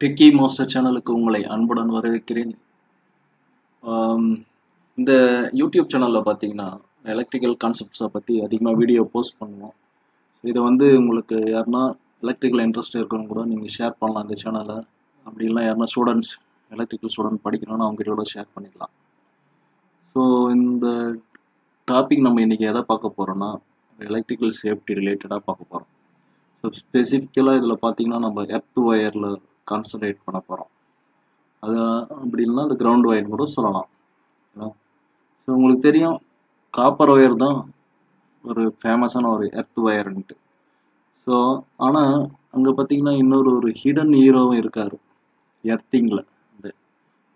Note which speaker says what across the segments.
Speaker 1: Techie master சேனலுக்கு உங்களை அன்புடன் வரவேற்கிறேன். இந்த யூடியூப் சேனலில் பார்த்தீங்கன்னா எலக்ட்ரிக்கல் கான்செப்ட்ஸை பற்றி அதிகமாக வீடியோ போஸ்ட் பண்ணுவோம். இதை உங்களுக்கு யாருன்னா எலக்ட்ரிக்கல் இன்ட்ரெஸ்ட் இருக்கிறவங்க கூட நீங்கள் ஷேர் பண்ணலாம் இந்த சேனலை. அப்படி இல்லை யாருன்னா ஸ்டூடெண்ட்ஸ் எலக்ட்ரிக்கல் ஸ்டூடெண்ட் படிக்கணும்னா அவங்ககிட்ட கூட ஷேர் பண்ணிக்கலாம். ஸோ இந்த டாபிக் நம்ம இன்றைக்கி எதை பார்க்க போகிறோன்னா எலக்ட்ரிக்கல் சேஃப்டி ரிலேட்டடாக பார்க்க போகிறோம். ஸோ ஸ்பெசிஃபிக்கலாக இதில் பார்த்தீங்கன்னா நம்ம எர்த் ஒயரில் கான்சன்ட்ரேட் பண்ண போகிறோம். அது அப்படி இல்லைன்னா அது கிரவுண்ட் ஒயர் கூட சொல்லலாம். ஸோ உங்களுக்கு தெரியும் காப்பர் ஒயர் தான் ஒரு ஃபேமஸான ஒரு எர்த் ஒயர்ன்ட்டு. ஸோ ஆனால் அங்கே பார்த்தீங்கன்னா இன்னொரு ஹிடன் ஹீரோவும் இருக்கார் எர்த்திங்கில்.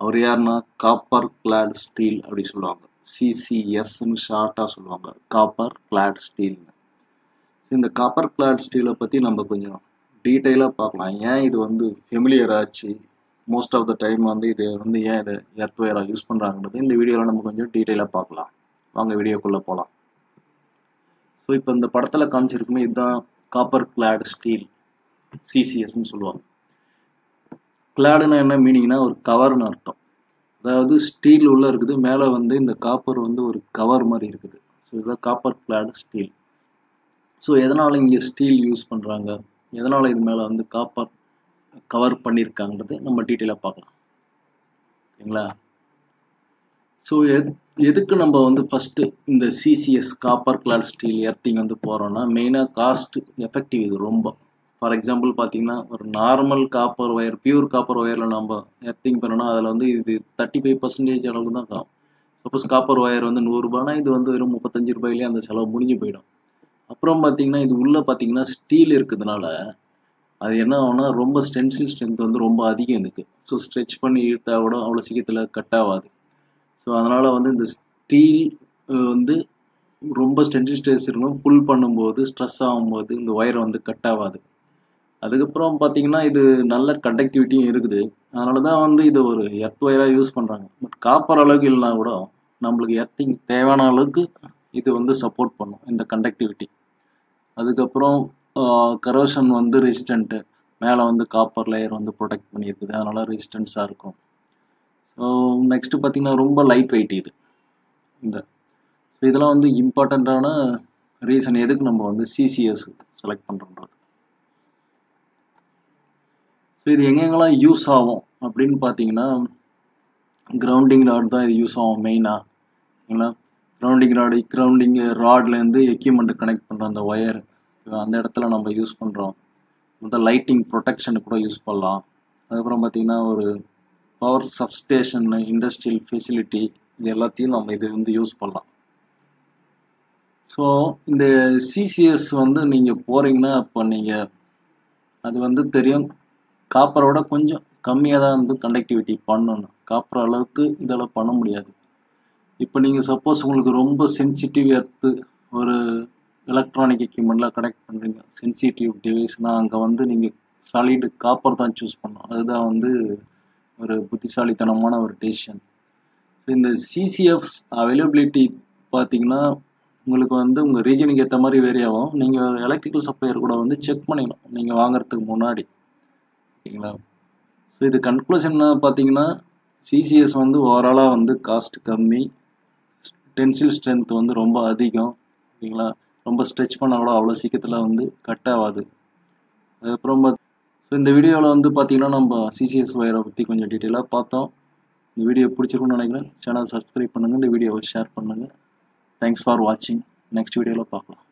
Speaker 1: அவர் யாருன்னா காப்பர் கிளாட் ஸ்டீல் அப்படி சொல்லுவாங்க, சிசிஎஸ்ன்னு ஷார்ட்டாக சொல்லுவாங்க, காப்பர் கிளாட் ஸ்டீல்னு. ஸோ இந்த காப்பர் கிளாட் ஸ்டீலை பற்றி நம்ம கொஞ்சம் டீட்டெயிலாக பார்க்கலாம். ஏன் இது ஃபெமிலியர் ஆச்சு, மோஸ்ட் ஆஃப் த டைம் இது ஏன் இது எர்த் ஒயராக யூஸ் பண்ணுறாங்கன்றது இந்த வீடியோவில் நம்ம கொஞ்சம் டீட்டெயிலாக பார்க்கலாம். வாங்க வீடியோக்குள்ளே போகலாம். ஸோ இப்போ இந்த படத்தில் காமிச்சிருக்குமே இதுதான் காப்பர் கிளாட் ஸ்டீல், சிசிஎஸ்ன்னு சொல்லுவாங்க. கிளாடுன்னா என்ன மீனிங்னா ஒரு கவர்னு அர்த்தம். அதாவது ஸ்டீல் உள்ளே இருக்குது, மேலே இந்த காப்பர் ஒரு கவர் மாதிரி இருக்குது. ஸோ இதுதான் காப்பர் கிளாட் ஸ்டீல். ஸோ எதனால் இங்கே ஸ்டீல் யூஸ் பண்ணுறாங்க, எதனால் இது மேலே காப்பர் கவர் பண்ணியிருக்காங்கிறது நம்ம டீட்டெயிலாக பார்க்கலாம். ஓகேங்களா? ஸோ எதுக்கு நம்ம ஃபஸ்ட்டு இந்த CCS copper clad steel earthing போகிறோன்னா மெயினாக காஸ்ட் எஃபெக்டிவ். இது ரொம்ப ஃபார் எக்ஸாம்பிள் பார்த்தீங்கன்னா ஒரு normal copper wire, pure copper ஒயரில் நம்ம எர்த்திங் பண்ணோன்னா அதில் இது 35% அளவுக்கு தான் ஆகும். சப்போஸ் காப்பர் ஒயர் 100 ரூபானா இது வெறும் 35 ரூபாயிலே அந்த செலவு முடிஞ்சு போயிடும். அப்புறம் பார்த்தீங்கன்னா இது உள்ளே பார்த்தீங்கன்னா ஸ்டீல் இருக்கிறதுனால அது என்ன ஆகும்னா ரொம்ப ஸ்டென்சில் ஸ்ட்ரென்த் ரொம்ப அதிகம் இதுக்கு. ஸோ ஸ்ட்ரெச் பண்ணி இழுத்தா கூட அவ்வளோ சீக்கிரத்தில் கட் ஆகாது. ஸோ அதனால் இந்த ஸ்டீல் ரொம்ப ஸ்டென்சில் ஸ்ட்ரெஸ் இருக்கணும். புல் பண்ணும்போது ஸ்ட்ரெஸ் ஆகும்போது இந்த ஒயர் கட் ஆகாது. அதுக்கப்புறம் பார்த்தீங்கன்னா இது நல்ல கண்டக்டிவிட்டியும் இருக்குது. அதனால தான் இது ஒரு எர்த் ஒயராக யூஸ் பண்ணுறாங்க. பட் காப்பர் அளவுக்கு இல்லைனா கூட நம்மளுக்கு எர்த்திங் தேவையான அளவுக்கு இது சப்போர்ட் பண்ணும் இந்த கண்டக்டிவிட்டி. அதுக்கப்புறம் கரோஷன் ரெசிஸ்டண்ட்டு, மேலே காப்பர் லேயர் ப்ரொடெக்ட் பண்ணியிருக்குது, அதனால் ரெசிஸ்டன்ஸாக இருக்கும். ஸோ நெக்ஸ்ட்டு பார்த்திங்கன்னா ரொம்ப லைட் வெயிட் இது. ஸோ இதெல்லாம் இம்பார்ட்டண்ட்டான ரீசன் எதுக்கு நம்ம சிசிஎஸ் செலக்ட் பண்ணுறோன்றது. ஸோ இது எங்கெங்கெல்லாம் யூஸ் ஆகும் அப்படின்னு பார்த்தீங்கன்னா கிரவுண்டிங் ராட் தான் இது யூஸ் ஆகும் மெயினாக. ஓகேங்களா? கிரவுண்டிங் ராட்லேருந்து எக்யூப்மெண்ட்டு கனெக்ட் பண்ணுற அந்த ஒயர், அந்த இடத்துல நம்ம யூஸ் பண்ணுறோம். லைட்டிங் ப்ரொடெக்ஷனுக்கு கூட யூஸ் பண்ணலாம். அதுக்கப்புறம் பார்த்திங்கன்னா ஒரு பவர் சப்ஸ்டேஷன், இண்டஸ்ட்ரியல் ஃபெசிலிட்டி, இது எல்லாத்தையும் நம்ம இது யூஸ் பண்ணலாம். ஸோ இந்த சிசிஎஸ் நீங்கள் போகிறீங்கன்னா அப்போ நீங்கள் அது தெரியும் காப்பரோட கொஞ்சம் கம்மியாக தான் கண்டக்டிவிட்டி பண்ணணும். காப்பர் அளவுக்கு இதெல்லாம் பண்ண முடியாது. இப்போ நீங்கள் சப்போஸ் உங்களுக்கு ரொம்ப சென்சிட்டிவ் எர்த்து ஒரு எலக்ட்ரானிக் எக்யூப்மெண்ட்லாம் கனெக்ட் பண்ணுறீங்க, சென்சிட்டிவ் டிவைஸ்னால் அங்கே நீங்கள் சாலிடு காப்பர் தான் சூஸ் பண்ணணும். அதுதான் ஒரு புத்திசாலித்தனமான ஒரு டெசிஷன். ஸோ இந்த சிசிஎஃப்ஸ் அவைலபிலிட்டி பார்த்தீங்கன்னா உங்களுக்கு உங்கள் ரீஜனுக்கு ஏற்ற மாதிரி வேரி ஆகும். நீங்கள் எலக்ட்ரிக்கல் சப்ளையர் கூட செக் பண்ணிக்கணும் நீங்கள் வாங்குறதுக்கு முன்னாடி. ஓகேங்களா? ஸோ இது கன்க்ளூஷன் பார்த்தீங்கன்னா சிசிஎஸ் ஓவராலாக காஸ்ட் கம்மி, டென்சில் ஸ்ட்ரென்த் ரொம்ப அதிகம். ஓகேங்களா? ரொம்ப ஸ்ட்ரெச் பண்ணால் கூட அவ்வளோ சீக்கிரத்தில் கட் ஆகாது. அதுக்கப்புறம் ஸோ இந்த வீடியோவில் பார்த்தீங்கன்னா நம்ம சிசிஎஸ் ஒயரை பற்றி கொஞ்சம் டீட்டெயிலாக பார்த்தோம். இந்த வீடியோ பிடிச்சிருக்குன்னு நினைக்கிறேன். சேனல் சப்ஸ்கிரைப் பண்ணுங்கள், இந்த வீடியோவை ஷேர் பண்ணுங்கள். தேங்க்ஸ் ஃபார் வாட்சிங். நெக்ஸ்ட் வீடியோவில் பார்க்கலாம்.